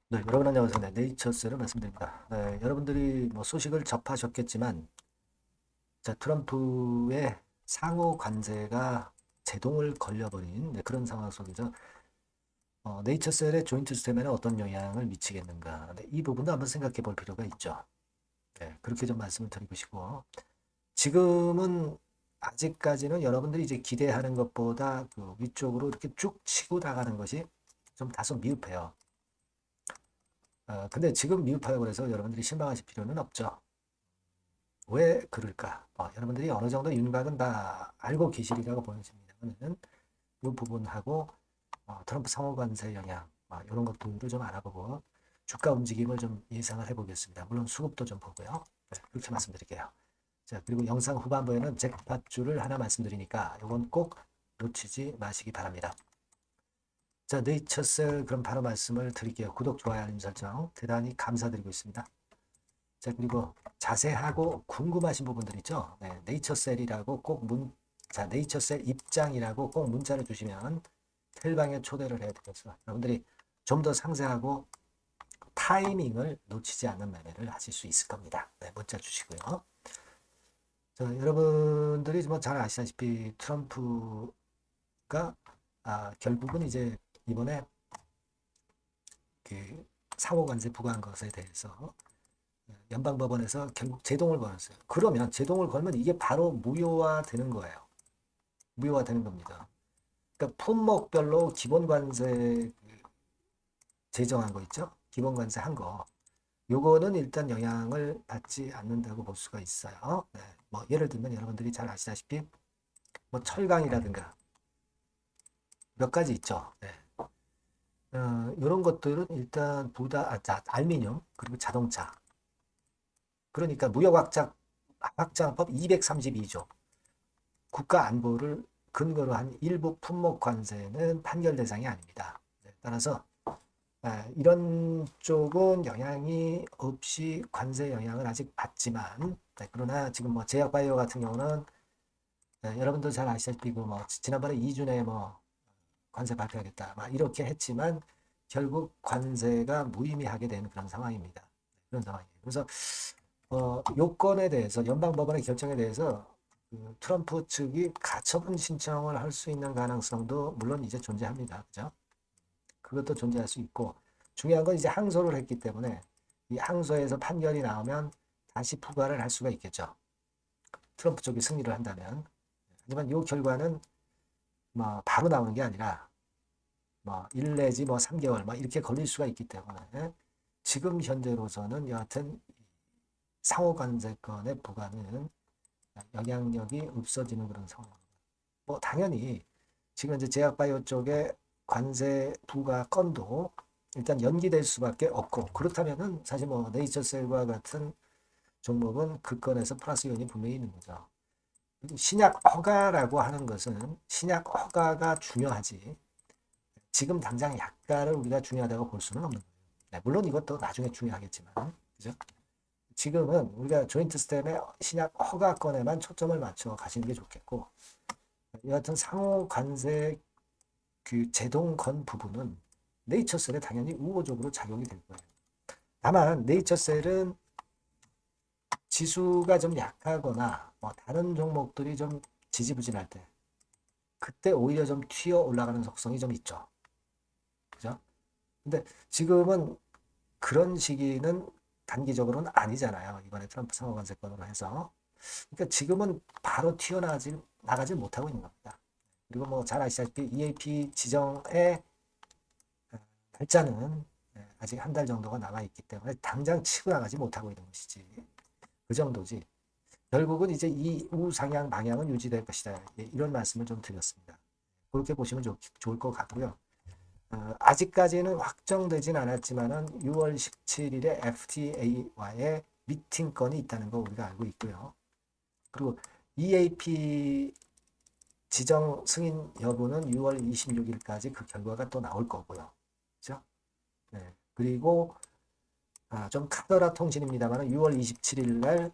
네, 여러분 안녕하세요. 네, 네이처스를 말씀드립니다. 네, 여러분들이 뭐 소식을 접하셨겠지만, 자, 트럼프의 상호 관세가 제동을 걸려버린 그런 상황 속에서 네이처셀의 조인트 시스템에는 어떤 영향을 미치겠는가. 네, 이 부분도 한번 생각해 볼 필요가 있죠. 네, 그렇게 좀 말씀을 드리고 싶고, 지금은 아직까지는 여러분들이 이제 기대하는 것보다 그 위쪽으로 이렇게 쭉 치고 나가는 것이 좀 다소 미흡해요. 근데 지금 미흡하다고 해서 여러분들이 실망하실 필요는 없죠. 왜 그럴까? 여러분들이 어느 정도 윤곽은 다 알고 계시리라고 보여집니다만은 이 부분하고 트럼프 상호 관세 영향 이런 것들을 좀 알아보고 주가 움직임을 좀 예상을 해보겠습니다. 물론 수급도 좀 보고요. 네, 그렇게 말씀드릴게요. 자, 그리고 영상 후반부에는 잭팟줄을 하나 말씀드리니까 이건 꼭 놓치지 마시기 바랍니다. 자, 네이처셀 그럼 바로 말씀을 드릴게요. 구독, 좋아요, 알림 설정 대단히 감사드리고 있습니다. 자, 그리고 자세하고 궁금하신 부분들 있죠? 네, 네이처셀이라고 꼭 자, 네이처셀 입장이라고 꼭 문자를 주시면 텔방에 초대를 해드려서 여러분들이 좀 더 상세하고 타이밍을 놓치지 않는 매매를 하실 수 있을 겁니다. 네, 문자 주시고요. 자, 여러분들이 뭐 잘 아시다시피 트럼프가 결국은 이제 이번에 그 상호관세 부과한 것에 대해서 연방법원에서 결국 제동을 걸었어요. 그러면 제동을 걸면 이게 바로 무효화 되는 거예요. 무효화 되는 겁니다. 그러니까 품목별로 기본관세 제정한 거 있죠? 기본관세 한 거. 요거는 일단 영향을 받지 않는다고 볼 수가 있어요. 네. 뭐 예를 들면 여러분들이 잘 아시다시피 뭐 철강이라든가 몇 가지 있죠. 네. 이런 것들은 일단 알미늄 그리고 자동차. 그러니까 무역확장법 232조 국가 안보를 근거로 한 일부 품목 관세는 판결 대상이 아닙니다. 네, 따라서 이런 쪽은 영향이 없이 관세 영향을 아직 받지만 그러나 지금 뭐 제약바이오 같은 경우는 여러분도 잘 아시다시피 그뭐 지난번에 2주 내에 뭐 관세 발표하겠다 막 이렇게 했지만 결국 관세가 무의미하게 되는 그런 상황입니다. 그런 상황이에요. 그래서 요건에 대해서 연방법원의 결정에 대해서 그 트럼프 측이 가처분 신청을 할 수 있는 가능성도 물론 이제 존재합니다. 그죠? 그것도 존재할 수 있고 중요한 건 이제 항소를 했기 때문에 이 항소에서 판결이 나오면 다시 부과를 할 수가 있겠죠. 트럼프 쪽이 승리를 한다면. 하지만 이 결과는 뭐 바로 나오는 게 아니라 뭐 1 내지 뭐 3개월 뭐 이렇게 걸릴 수가 있기 때문에 지금 현재로서는 여하튼 상호관세권의 부과는 영향력이 없어지는 그런 상황. 뭐 당연히 지금 이제 제약바이오 쪽에 관세 부과 건도 일단 연기될 수밖에 없고 그렇다면은 사실 뭐 네이처셀과 같은 종목은 그 건에서 플러스 요인이 분명히 있는 거죠. 신약 허가라고 하는 것은 신약 허가가 중요하지 지금 당장 약가를 우리가 중요하다고 볼 수는 없는 거예요. 네, 물론 이것도 나중에 중요하겠지만 그죠? 지금은 우리가 조인트 스텝의 신약 허가권에만 초점을 맞춰 가시는 게 좋겠고 여하튼 상호 관세 그 제동건 부분은 네이처셀에 당연히 우호적으로 작용이 될 거예요. 다만 네이처셀은 지수가 좀 약하거나 뭐 다른 종목들이 좀 지지부진할 때 그때 오히려 좀 튀어 올라가는 속성이 좀 있죠. 그죠? 근데 지금은 그런 시기는 단기적으로는 아니잖아요. 이번에 트럼프 상호관세권으로 해서. 그러니까 지금은 바로 나가지 못하고 있는 겁니다. 그리고 뭐 잘 아시다시피 EAP 지정의 날짜는 아직 한 달 정도가 남아있기 때문에 당장 치고 나가지 못하고 있는 것이지. 그 정도지. 결국은 이제 이 우상향 방향은 유지될 것이다. 이런 말씀을 좀 드렸습니다. 그렇게 보시면 좋을 것 같고요. 아직까지는 확정되진 않았지만은 6월 17일에 FTA와의 미팅건이 있다는 거 우리가 알고 있고요. 그리고 EAP 지정 승인 여부는 6월 26일까지 그 결과가 또 나올 거고요. 그렇죠? 네. 그리고 좀 카더라 통신입니다만 6월 27일 날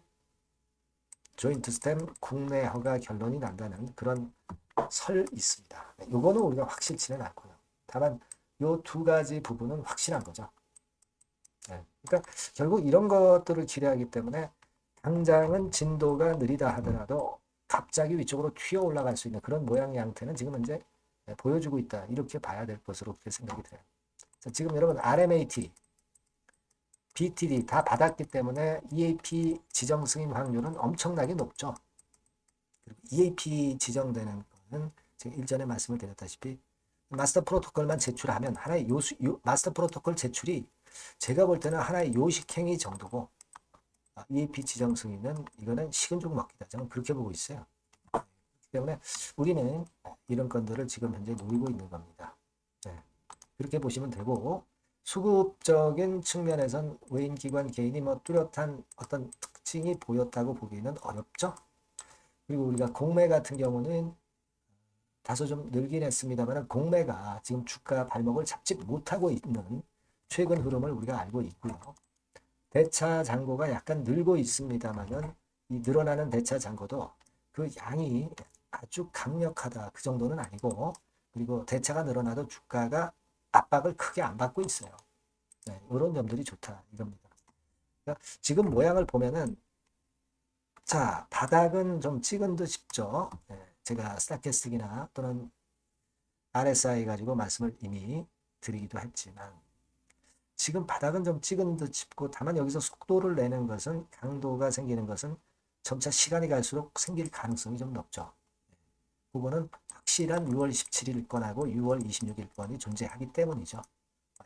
조인트 스템 국내 허가 결론이 난다는 그런 설 있습니다. 네, 요거는 우리가 확실치는 않고요. 다만 요 두 가지 부분은 확실한 거죠. 네. 그러니까 결국 이런 것들을 기대하기 때문에 당장은 진도가 느리다 하더라도 갑자기 위쪽으로 튀어 올라갈 수 있는 그런 모양의 형태는 지금 현재 보여주고 있다. 이렇게 봐야 될 것으로 그렇게 생각이 돼요. 자, 지금 여러분 RMAT, BTD 다 받았기 때문에 EAP 지정 승인 확률은 엄청나게 높죠. 그리고 EAP 지정되는 거는 제가 일전에 말씀을 드렸다시피 마스터 프로토콜만 제출하면 하나의 마스터 프로토콜 제출이 제가 볼 때는 하나의 요식행위 정도고 EAP 지정 승인은 이거는 식은 죽 먹기다. 저는 그렇게 보고 있어요. 그렇기 때문에 우리는 이런 건들을 지금 현재 노리고 있는 겁니다. 네. 그렇게 보시면 되고 수급적인 측면에선 외인기관 개인이 뭐 뚜렷한 어떤 특징이 보였다고 보기는 어렵죠. 그리고 우리가 공매 같은 경우는 다소 좀 늘긴 했습니다만 공매가 지금 주가 발목을 잡지 못하고 있는 최근 흐름을 우리가 알고 있고요. 대차 잔고가 약간 늘고 있습니다만은 이 늘어나는 대차 잔고도 그 양이 아주 강력하다 그 정도는 아니고 그리고 대차가 늘어나도 주가가 압박을 크게 안 받고 있어요. 네, 이런 점들이 좋다 이겁니다. 그러니까 지금 모양을 보면은 자 바닥은 좀 찍은 듯 싶죠. 네, 제가 스타캐스틱이나 또는 RSI 가지고 말씀을 이미 드리기도 했지만 지금 바닥은 좀 찍은 듯 싶고 다만 여기서 속도를 내는 것은 강도가 생기는 것은 점차 시간이 갈수록 생길 가능성이 좀 높죠. 그거는 확실한 6월 27일권하고 6월 26일권이 존재하기 때문이죠.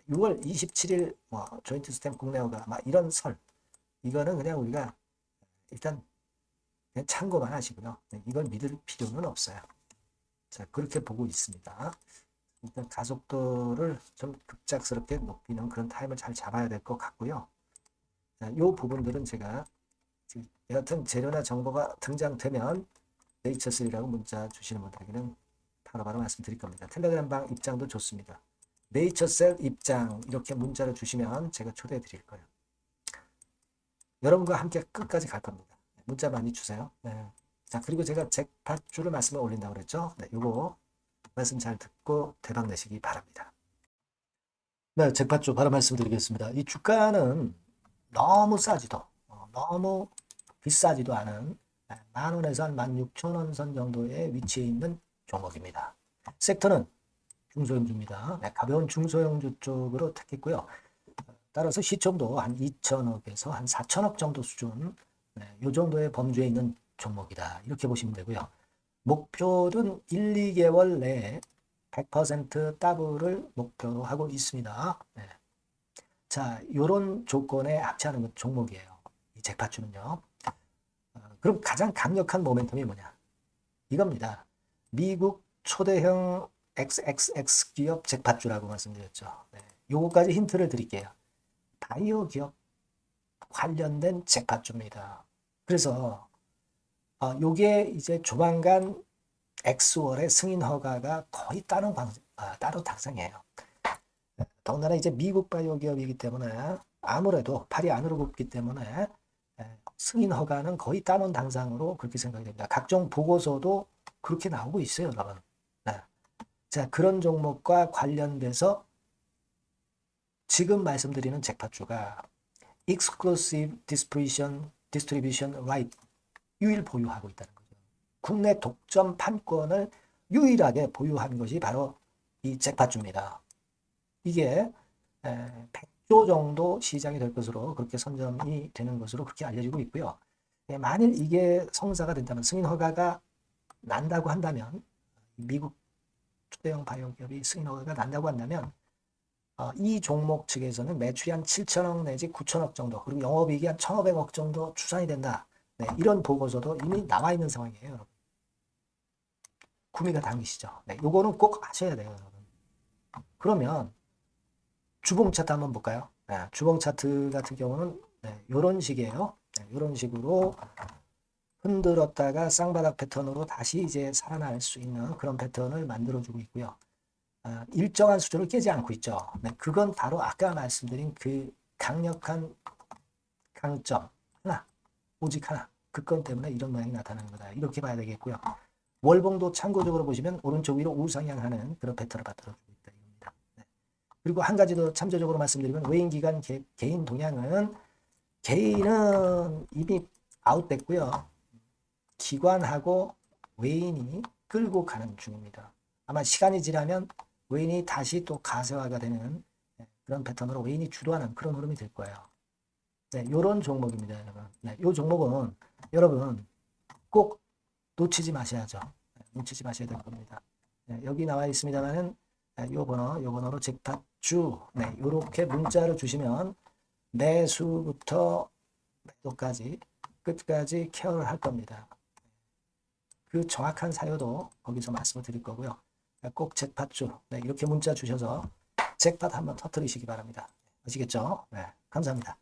6월 27일 뭐 조인트 스탬 국내어가 막 이런 설 이거는 그냥 우리가 일단 그냥 참고만 하시고요. 이걸 믿을 필요는 없어요. 자 그렇게 보고 있습니다. 일단 가속도를 좀 급작스럽게 높이는 그런 타임을 잘 잡아야 될 것 같고요. 이 부분들은 제가 여하튼 재료나 정보가 등장되면 네이처셀이라고 문자 주시는 분들에게는 바로바로 말씀드릴 겁니다. 텔레그램 방 입장도 좋습니다. 네이처셀 입장 이렇게 문자를 주시면 제가 초대해 드릴 거예요. 여러분과 함께 끝까지 갈 겁니다. 문자 많이 주세요. 네. 자 그리고 제가 잭팟주를 말씀을 올린다고 그랬죠. 네, 요거 말씀 잘 듣고 대박 내시기 바랍니다. 네, 잭팟주 바로 말씀드리겠습니다. 이 주가는 너무 싸지도 너무 비싸지도 않은 10,000원에서 한 16,000원 선 정도의 위치에 있는 종목입니다. 섹터는 중소형주입니다. 네, 가벼운 중소형주 쪽으로 택했고요. 따라서 시총도 한 2천억에서 한 4천억 정도 수준 이 정도의 범주에 있는 종목이다. 이렇게 보시면 되고요. 목표는 1, 2개월 내에 100% 더블을 목표로 하고 있습니다. 네. 자, 이런 조건에 합치하는 종목이에요. 이 잭팟주는요. 그럼 가장 강력한 모멘텀이 뭐냐? 이겁니다. 미국 초대형 XXX 기업 잭팟주라고 말씀드렸죠. 네. 요거까지 힌트를 드릴게요. 바이오 기업 관련된 잭팟주입니다. 그래서 요게 이제 조만간 엑스월의 승인 허가가 거의 따로 당상이에요. 더군다나 이제 미국 바이오 기업이기 때문에 아무래도 팔이 안으로 굽기 때문에 승인 허가는 거의 따놓은 당상으로 그렇게 생각이 됩니다. 각종 보고서도 그렇게 나오고 있어요, 여러분. 네. 자, 그런 종목과 관련돼서 지금 말씀드리는 잭팟주가 Exclusive Distribution Right 유일 보유하고 있다는 거죠. 국내 독점 판권을 유일하게 보유한 것이 바로 이 잭팟주입니다. 이게 100조 정도 시장이 될 것으로 그렇게 선점이 되는 것으로 그렇게 알려지고 있고요. 만일 이게 성사가 된다면 승인 허가가 난다고 한다면 미국 초대형 바이오 기업이 승인 허가가 난다고 한다면 이 종목 측에서는 매출이 한 7천억 내지 9천억 정도 그리고 영업이익이 한 1,500억 정도 추산이 된다. 네, 이런 보고서도 이미 나와 있는 상황이에요, 여러분. 구미가 당기시죠. 네, 요거는 꼭 아셔야 돼요, 여러분. 그러면 주봉 차트 한번 볼까요? 네, 주봉 차트 같은 경우는 이런 식이에요. 이런 식으로 흔들었다가 쌍바닥 패턴으로 다시 이제 살아날 수 있는 그런 패턴을 만들어주고 있고요. 일정한 수준을 깨지 않고 있죠. 네, 그건 바로 아까 말씀드린 그 강력한 강점 하나, 오직 하나. 그 건 때문에 이런 모양이 나타나는 거다. 이렇게 봐야 되겠고요. 월봉도 참고적으로 보시면 오른쪽 위로 우상향하는 그런 패턴을 만들어주고 있다. 이겁니다. 네. 그리고 한 가지 더 참조적으로 말씀드리면 외인 기간 개인 동향은 개인은 이미 아웃됐고요. 기관하고 외인이 끌고 가는 중입니다. 아마 시간이 지나면 외인이 다시 또 가세화가 되는 그런 패턴으로 외인이 주도하는 그런 흐름이 될 거예요. 네, 요런 종목입니다, 여러분. 네, 요 종목은 여러분 꼭 놓치지 마셔야죠. 네, 놓치지 마셔야 될 겁니다. 네, 여기 나와 있습니다만은 요 번호로 잭팟주 네, 요렇게 문자를 주시면 매수부터 매도까지 끝까지 케어를 할 겁니다. 그 정확한 사유도 거기서 말씀을 드릴 거고요. 꼭 잭팟주 네, 이렇게 문자 주셔서 잭팟 한번 터뜨리시기 바랍니다. 아시겠죠? 네, 감사합니다.